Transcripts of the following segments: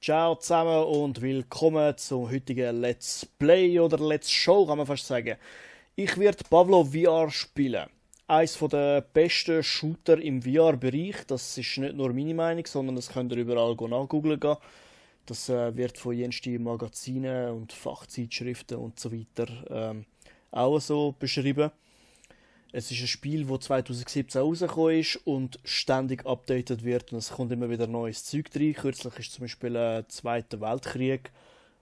Ciao zusammen und willkommen zum heutigen Let's Play oder Let's Show, kann man fast sagen. Ich werde Pavlov VR spielen. Eines der besten Shooter im VR-Bereich. Das ist nicht nur meine Meinung, sondern das könnt ihr überall nachgoogeln gehen. Das wird von jensten Magazinen und Fachzeitschriften und so weiter auch so beschrieben. Es ist ein Spiel, das 2017 rausgekommen ist und ständig updated wird und es kommt immer wieder neues Zeug rein. Kürzlich ist zum Beispiel ein Zweiter Weltkrieg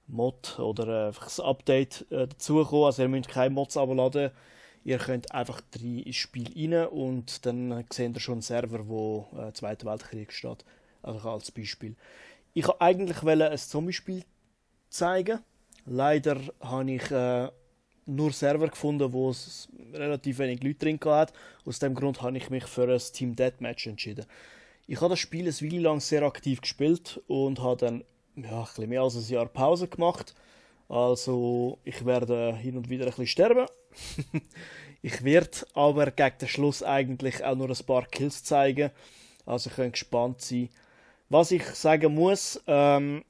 Mod oder einfach ein Update dazugekommen. Also ihr müsst keine Mods abladen. Ihr könnt einfach ins Spiel rein und dann seht ihr schon einen Server, wo Zweiter Weltkrieg steht. Also als Beispiel. Ich wollte eigentlich ein Zombie-Spiel zeigen. Leider habe ich nur Server gefunden, wo es relativ wenig Leute drin hat. Aus dem Grund habe ich mich für ein Team Deathmatch entschieden. Ich habe das Spiel eine Weile lang sehr aktiv gespielt und habe dann ein bisschen mehr als ein Jahr Pause gemacht. Also ich werde hin und wieder ein bisschen sterben. Ich werde aber gegen den Schluss eigentlich auch nur ein paar Kills zeigen. Also ihr könnt gespannt sein. Was ich sagen muss, VR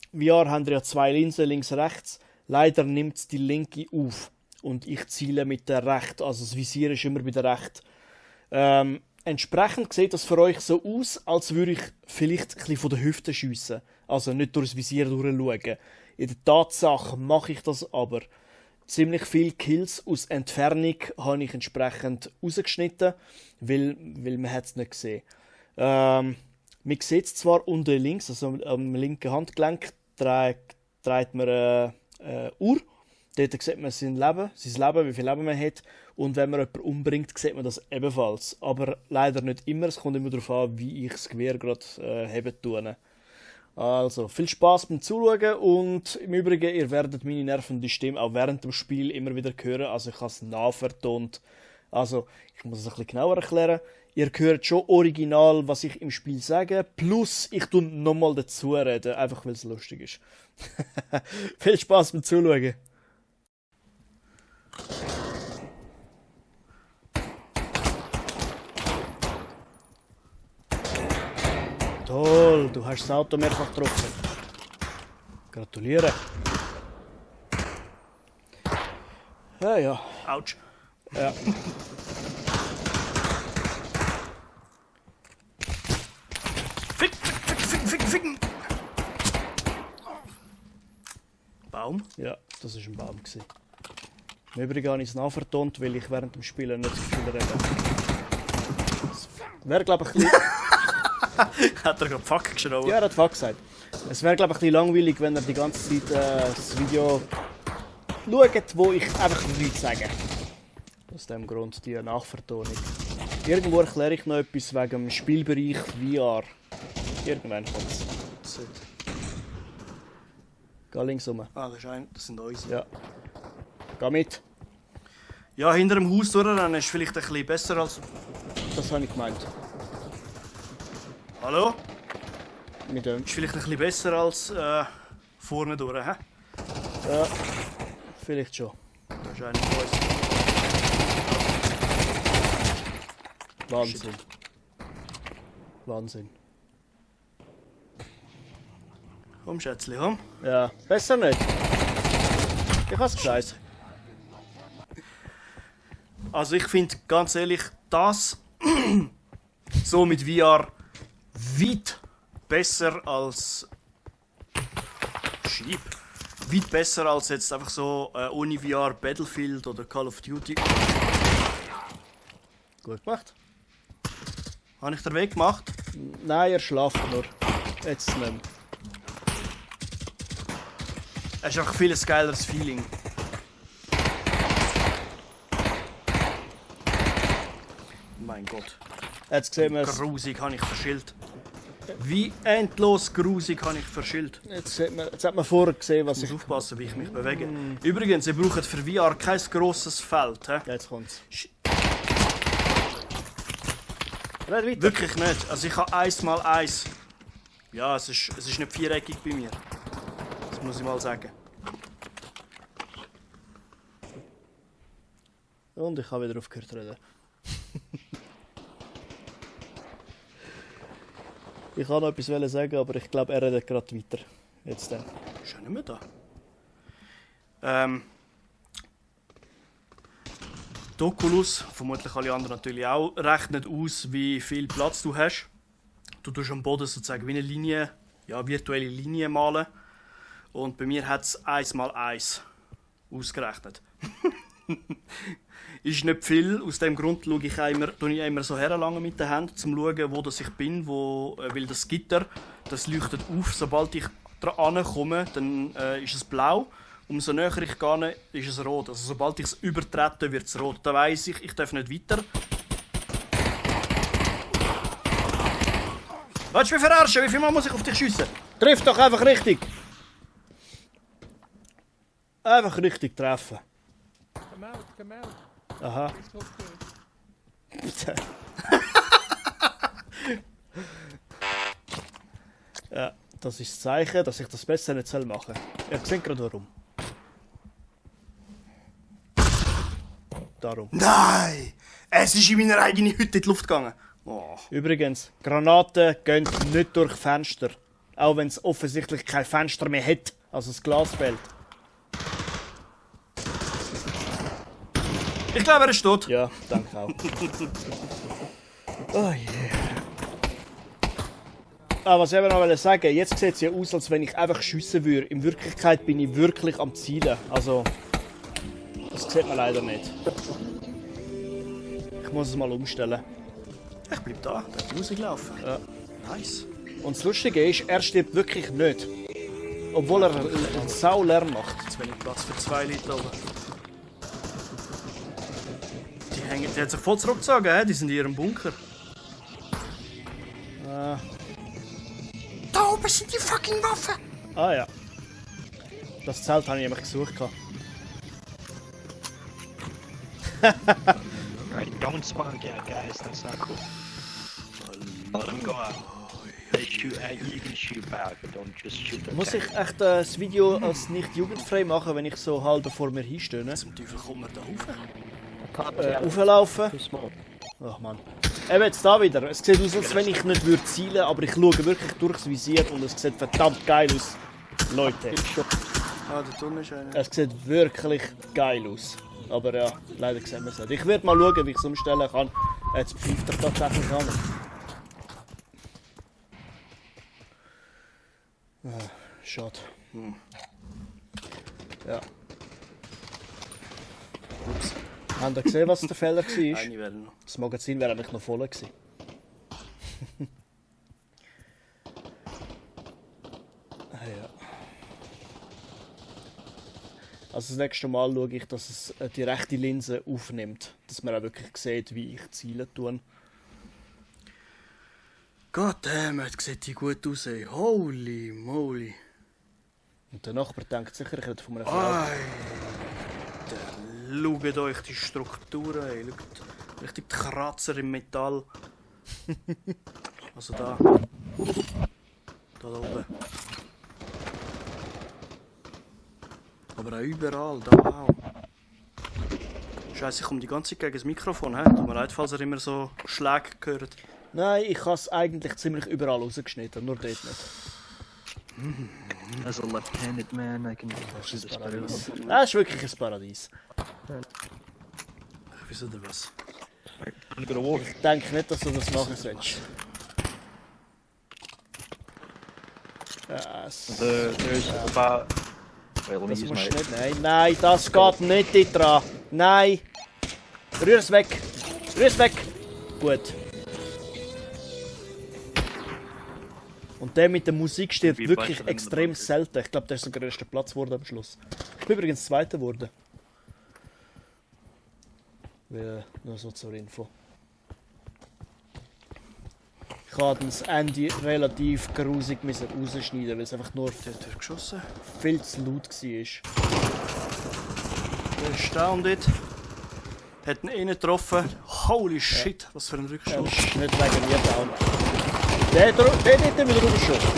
haben ja zwei Linsen, links, rechts. Leider nimmt die linke auf. Und ich ziele mit der rechten, also das Visier ist immer bei der rechten. Entsprechend sieht das für euch so aus, als würde ich vielleicht ein bisschen von der Hüfte schiessen. Also nicht durch das Visier durchschauen. In der Tatsache mache ich das aber. Ziemlich viele Kills aus Entfernung habe ich entsprechend rausgeschnitten, weil man es nicht gesehen hat. Man sieht es zwar unten links, also am linken Handgelenk, dreht man eine Uhr. Dort sieht man sein Leben, wie viel Leben man hat. Und wenn man jemanden umbringt, sieht man das ebenfalls. Aber leider nicht immer. Es kommt immer darauf an, wie ich das Gewehr gerade heben tue. Also, viel Spaß beim Zuschauen. Und im Übrigen, ihr werdet meine nervende Stimme auch während dem Spiel immer wieder hören. Also, ich habe es nachvertont. Also, ich muss es ein bisschen genauer erklären. Ihr hört schon original, was ich im Spiel sage. Plus, ich tue nochmal dazu reden. Einfach, weil es lustig ist. Viel Spaß beim Zuschauen. Toll, du hast das Auto mehrfach getroffen. Gratuliere. Ja. Autsch. Ja. Ficken! Baum? Ja, das war ein Baum. Im Übrigen habe ich es nachvertont, weil ich während dem Spielen nicht so viel rede. Das wäre, glaube ich, ein bisschen... Hat er gerade Fuck geschrien? Ja, er hat Fuck gesagt. Es wäre, glaube ich, ein bisschen langweilig, wenn er die ganze Zeit das Video schaut, wo ich einfach nichts sage. Aus dem Grund die Nachvertonung. Irgendwo erkläre ich noch etwas wegen dem Spielbereich VR. Irgendwann kommt es. Geh links rum. Das sind unsere. Ja. Geh mit. Ja, hinter dem Haus durchrennen ist vielleicht ein bisschen besser als... Das habe ich gemeint. Hallo? Mit dem. Ist vielleicht ein bisschen besser als vorne durch, hä? Ja, vielleicht schon. Das ist einer von uns. Wahnsinn. Wahnsinn. Komm, Schätzli, komm. Ja, besser nicht. Ich hab's gesagt. Also ich finde, ganz ehrlich, das so mit VR weit besser als... Schieb. Weit besser als jetzt einfach so ohne VR Battlefield oder Call of Duty. Gut gemacht. Habe ich den Weg gemacht? Nein, er schlaft nur. Jetzt nicht mehr. Es ist einfach viel ein geileres Feeling. Mein Gott. Jetzt sehen wir es. Grusig habe ich verschillt. Wie endlos grusig habe ich verschillt. Jetzt hat man vorher gesehen, was Ich ich... muss aufpassen, wie ich mich bewege. Übrigens, ihr braucht für VR kein grosses Feld. He? Jetzt kommt's. Sch- Red weiter. Wirklich nicht. Also ich habe 1x1. Ja, es ist nicht viereckig bei mir. Das muss ich mal sagen. Und ich habe wieder aufgehört zu reden. Ich wollte noch etwas sagen, aber ich glaube, er redet gerade weiter. Jetzt dann. Ist ja nicht mehr da. Die Oculus, vermutlich alle anderen natürlich auch, rechnet aus, wie viel Platz du hast. Du tust am Boden sozusagen wie eine Linie, ja, virtuelle Linie malen. Und bei mir hat es 1x1 ausgerechnet. Ist nicht viel, aus dem Grund schaue ich immer so herlange mit den Händen, um zu schauen, wo ich bin, weil das Gitter, das leuchtet auf, sobald ich dran komme, dann ist es blau. Umso näher ich gehe, ist es rot. Also sobald ich es übertrete, wird es rot. Da weiss ich darf nicht weiter. Willst du mich verarschen? Wie viel Mal muss ich auf dich schiessen? Triff doch einfach richtig! Einfach richtig treffen. Come out. Aha. It's okay. Ja, das ist das Zeichen, dass ich das besser nicht machen soll. Ich sehe gerade warum. Darum. Nein! Es ist in meiner eigenen Hütte in die Luft gegangen. Oh. Übrigens, Granaten gehen nicht durch Fenster. Auch wenn es offensichtlich kein Fenster mehr hat. Also das Glas fehlt. Ich glaube, er ist tot. Ja, danke auch. Oh yeah. Was ich aber noch sagen, jetzt sieht es ja aus, als wenn ich einfach schiessen würde. In Wirklichkeit bin ich wirklich am Zielen. Also, das sieht man leider nicht. Ich muss es mal umstellen. Ich bleib da, der hat rausgelaufen. Ja. Nice. Und das Lustige ist, er stirbt wirklich nicht. Obwohl er einen Saulärm macht. Zu wenig Platz für 2 Liter oben. Die hat sich voll zurückgezogen, he? Die sind in ihrem Bunker. Da oben sind die fucking Waffen! Ah ja. Das Zelt habe ich nämlich gesucht. Right, don't spawn again, guys. That's not cool. Let them go out. They shoot at you, you can shoot back, but don't just shoot them. Muss ich echt das Video als nicht jugendfrei machen, wenn ich so halb vor mir hinstehe? Zum Teufel kommt man da rauf. Auflaufen. Ach man. Eben jetzt da wieder. Es sieht aus, als wenn ich nicht zielen würde, aber ich schaue wirklich durchs Visier und es sieht verdammt geil aus. Leute. Ah, der Tunnel ist einer. Es sieht wirklich geil aus. Aber ja, leider sehen wir es nicht. Ich werde mal schauen, wie ich es umstellen kann. Jetzt pfeift er tatsächlich an. Schade. Ja. Ups. Habt ihr gesehen, was der Fehler war? Eine wäre noch. Das Magazin wäre eigentlich noch voll gewesen. Ja. Also das nächste Mal schaue ich, dass es die rechte Linse aufnimmt. Dass man auch wirklich sieht, wie ich zielen tue. Goddammit, sieht die gut aus, ey. Holy moly. Und der Nachbar denkt sicher, ich hätte von einer Frau. Alter, schaut euch die Strukturen, ey. Schaut, richtig die Kratzer im Metall. Also da. Da oben. Aber auch überall, da auch. Scheiße, ich komme die ganze Zeit gegen das Mikrofon, hä? Tut mir leid, falls ihr immer so Schläge hört. Nein, ich habe es eigentlich ziemlich überall rausgeschnitten, nur dort nicht. As a left-handed man, I can do this better. Das ist wirklich ein Paradies. Wieso denn was? I'm gonna walk. Ich denke nicht, dass du das machen sollst. There's about. Wait, let me Das use musst my. du nicht. Nein, nein, das geht nicht dort dran. Nein. Rühr es weg. Rühr es weg. Gut. Und der mit der Musik stirbt Wie wirklich weißt du, wenn extrem du selten. Ich glaube, der ist sogar erster Platz geworden am Schluss. Ich bin übrigens Zweiter geworden. Nur so zur Info. Ich habe das Ende relativ grusig rausschneiden, weil es einfach nur Der hat geschossen. viel zu laut war. Der ist da und dort. Hat ihn innen getroffen. Holy shit, was für ein Das Rückschuss. ist nicht wegen mir down. Der dort wieder rausgeschossen.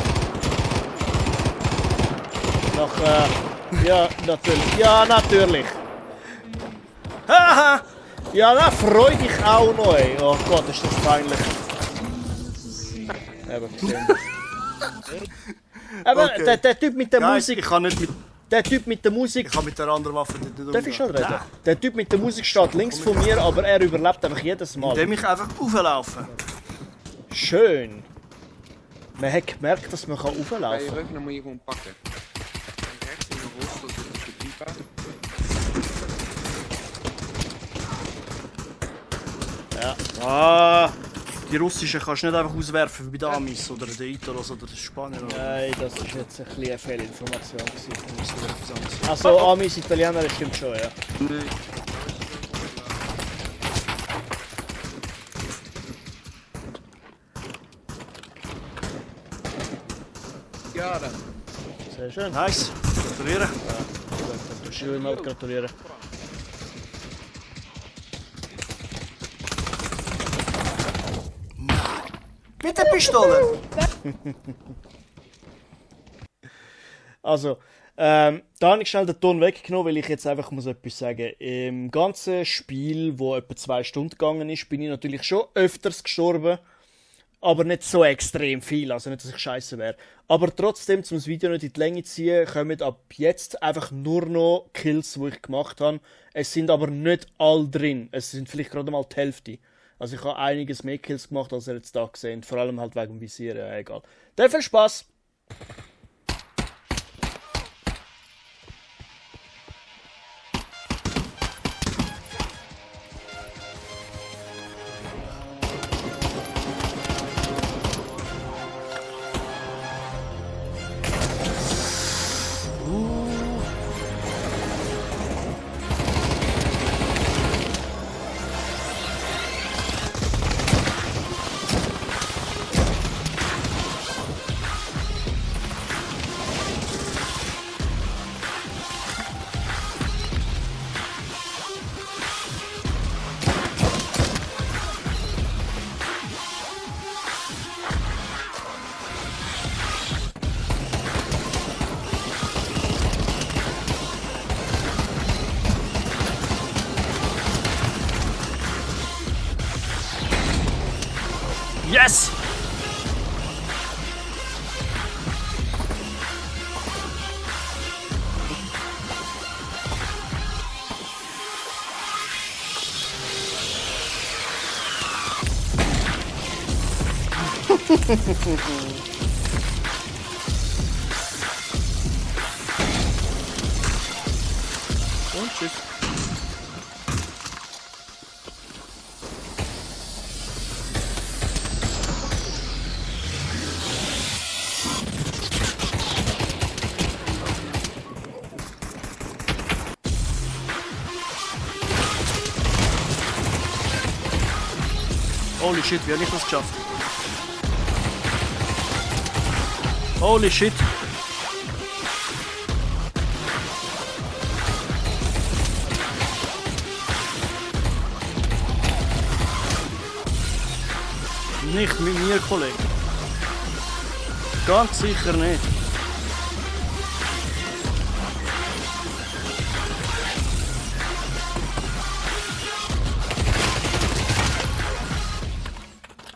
Ja, natürlich. Ja, natürlich. Haha! Ja, da freu dich auch noch, ey. Oh Gott, ist das peinlich. Eben, gesehen. Aber Okay. der Typ mit der Guys, Musik... ich kann nicht mit... Der Typ mit der Musik... Ich kann mit der anderen Waffe nicht umgehen. Darf ich schon reden? Nein. Der Typ mit der Musik steht links von mir, aber er überlebt einfach jedes Mal. Indem ich einfach rauflaufe. Schön. Man hat gemerkt, dass man Bij je rauflaufen kann. rug en dan moet je gewoon pakken. En rechts in de rolstoel zit op de pipa. Ja. Ah, die russischen kannst du nicht einfach auswerfen wie bei den Amis oder den Italos oder den Spaniern. Oder Nein, das ist jetzt ein bisschen eine Fehlinformation gewesen. das ist etwas anderes. Also Amis, Italiener, das stimmt schon, ja. Ja, dan. Sehr schön. Nice, gratuliere. Schön mal gratulieren. Mit der Pistole! Also, da habe ich schnell den Ton weggenommen, weil ich jetzt einfach muss etwas sagen. Im ganzen Spiel, wo etwa 2 Stunden gegangen ist, bin ich natürlich schon öfters gestorben. Aber nicht so extrem viel, also nicht, dass ich scheiße wäre. Aber trotzdem, um das Video nicht in die Länge zu ziehen, kommen ab jetzt einfach nur noch Kills, die ich gemacht habe. Es sind aber nicht alle drin. Es sind vielleicht gerade mal die Hälfte. Also ich habe einiges mehr Kills gemacht, als ihr jetzt da gesehen. Vor allem halt wegen dem Visier, ja, egal. Dann viel Spaß! Yes! Und tschüss. Holy shit, wie habe ich das geschafft? Holy shit! Nicht mit mir, Kollege. Ganz sicher nicht.